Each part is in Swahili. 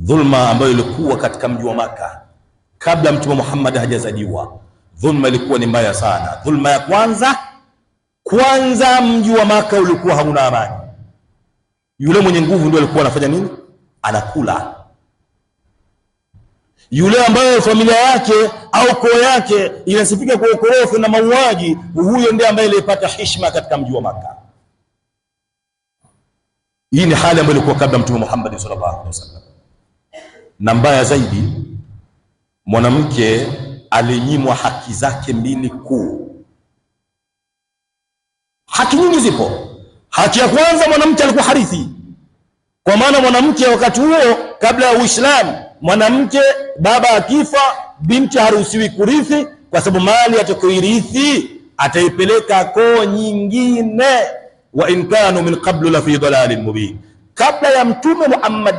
dhulma ambayo ilikuwa katika mji wa Maka kabla Mtume Muhammad hajazaliwa. Dhulma ilikuwa ni mbaya sana. Dhulma ya kwanza mji wa Maka ulikuwa hauna amani. Yule mwenye nguvu ndio alikuwa anafanya nini? Anakula. Yule ambaye familia yake au koo yake inasifika kwa ukorofi na mauaji, huyo ndiye ambaye alipata heshima katika mji wa Maka. Hii ni hali ambayo ilikuwa kabla Mtume Muhammad sallallahu alaihi wasallam. Na mbaya zaidi, mwanamke alinyimwa haki zake mbili kuu. Haki nyingi zipo. Haki ya kwanza, mwanamke alikuwa harithi. Kwa maana mwanamke wakati huo kabla ya Uislamu, mwanamke baba akifa, binti haruhusiwi kurithi, kwa sababu mali atakayoirithi ataipeleka koo nyingine. Wa in kanu min qablu la fi dalalin mubin. Kabla ya Mtume Muhammad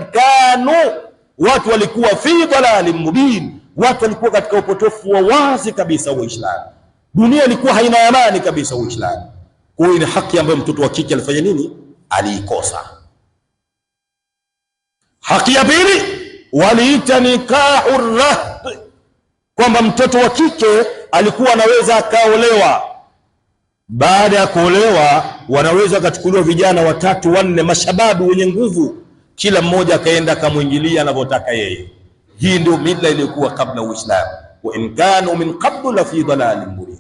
watu walikuwa fi dalalin mubin, watu walikuwa katika upotofu wa wazi kabisa wa Uislamu. Dunia ilikuwa haina amani kabisa Uislamu. Kwa hiyo ni haki ambayo mtoto wa kike alifanya nini? Aliikosa. Haki ya pili, waliita nikahu rahd, kwamba mtoto wa kike alikuwa anaweza akaolewa. Baada ya kuolewa, wanaweza kuchukuliwa vijana 3 4 mashababu wenye nguvu, kila mmoja akaenda akamwingilia anavyotaka yeye. Hii ndio mila iliyokuwa kabla Uislamu. Wa in kanu min qablu la fi dalalin mubin.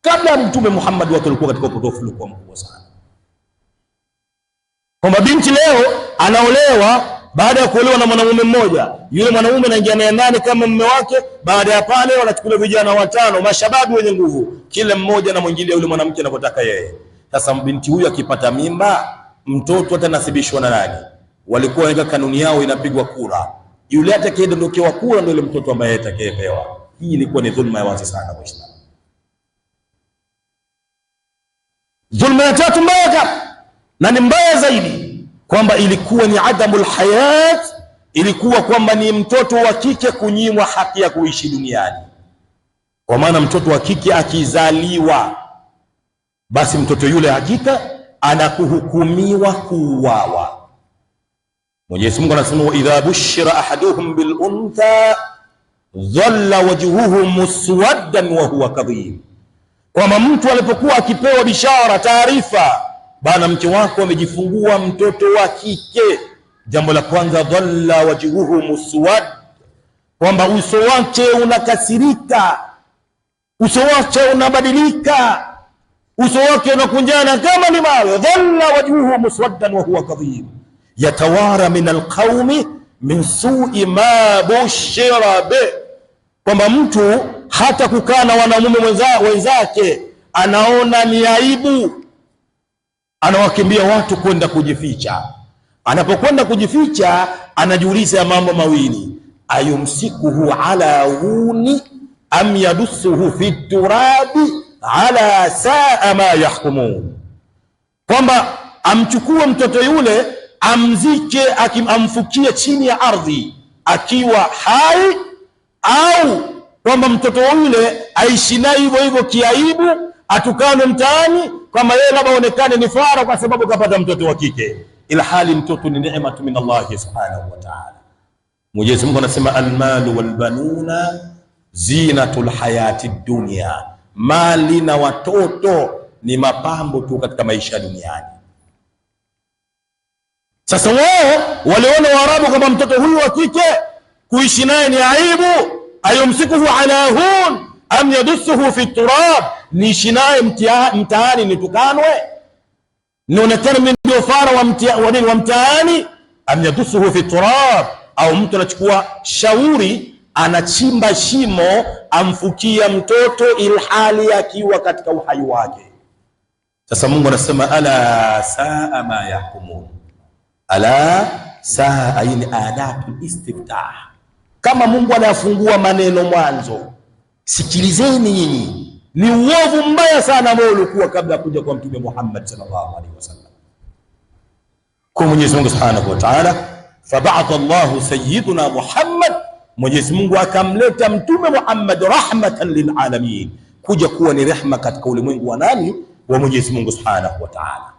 Kabla Mtume Muhammad watu walikuwa katika upotofu uliokuwa mkubwa sana. Kwamba binti leo anaolewa, baada ya kuolewa na mwanamume mmoja, yule mwanamume anaingia naye ndani kama mume wake. Baada ya pale wanachukuliwa vijana 5 mashababu wenye nguvu, kila mmoja na mwingilia yule mwanamke anavyotaka yeye. Sasa binti huyu akipata mimba, mtoto atanasibishwa na nani? Walikuwa waweka kanuni yao, inapigwa kura. Yule atakayedondokewa kura ndio yule mtoto ambaye atakayepewa. Hii ilikuwa ni dhulma ya wazi sana kwa Uislamu. Dhulma ya tatu mbaya, na ni mbaya zaidi, kwamba ilikuwa ni adamul hayat, ilikuwa kwamba ni mtoto wa kike kunyimwa haki ya kuishi duniani. Kwa maana mtoto wa kike akizaliwa, basi mtoto yule hakika anakuhukumiwa kuuawa. Mwenyezi Mungu anasema, wa idha bushira ahaduhum bil untha dhalla wajhuhu muswaddan wa huwa kadhib. Kwamba mtu alipokuwa akipewa bishara, taarifa, bana mke wako amejifungua mtoto wa kike, jambo la kwanza, dhalla wajhuhu muswad, kwamba uso wake unakasirika, uso wake unabadilika, uso wake unakunjana kama ni mawe. Dhalla wajhuhu muswaddan wa huwa kadhib yatawara min alqaumi min su'i ma bushira bi. Kwamba mtu hata kukaa na wanamume wenzake anaona ni aibu, anawakimbia watu kwenda kujificha. Anapokwenda kujificha, anajiuliza ya mambo mawili: ayumsikuhu ala huni am yadussuhu fi turabi ala saa ma yahkumun. Kwamba amchukue mtoto yule amzike, amfukie chini ya ardhi akiwa hai, au kwamba mtoto yule aishi naye hivyo hivyo kiaibu, atukane mtaani kama yeye labda aonekane ni fara kwa sababu kapata mtoto wa kike, ila hali mtoto ni neema min Allah subhanahu wa ta'ala. Mwenyezi Mungu anasema, almalu walbanuna zinatul hayati dunya, mali na watoto ni mapambo tu katika maisha duniani. Sasa wao waliona Waarabu kama mtoto huyu wa kike kuishi naye ni aibu, ayumsikuhu ala hun am yadussuhu fi turab, niishi naye mtaani nitukanwe, nionekane mimi ndio fara wa mtaani, am yadussuhu fi turab, au mtu anachukua shauri anachimba shimo amfukia mtoto ilhali akiwa katika uhai wake. Sasa Mungu anasema, ala saa ma yahkumun. Ala saa ni adatul istiftah. Kama Mungu anafungua maneno mwanzo, sikilizeni nyinyi, ni uovu mbaya sana ambao ulikuwa kabla kuja kwa Mtume Muhammad sallallahu alaihi wasallam. Kwa Mwenyezi Mungu subhanahu wa ta'ala, fab'atha Allahu sayyiduna Muhammad, Mwenyezi Mungu akamleta Mtume Muhammad rahmatan lil alamin, kuja kuwa ni rehema katika ulimwengu wa nani? Wa Mwenyezi Mungu subhanahu wa ta'ala.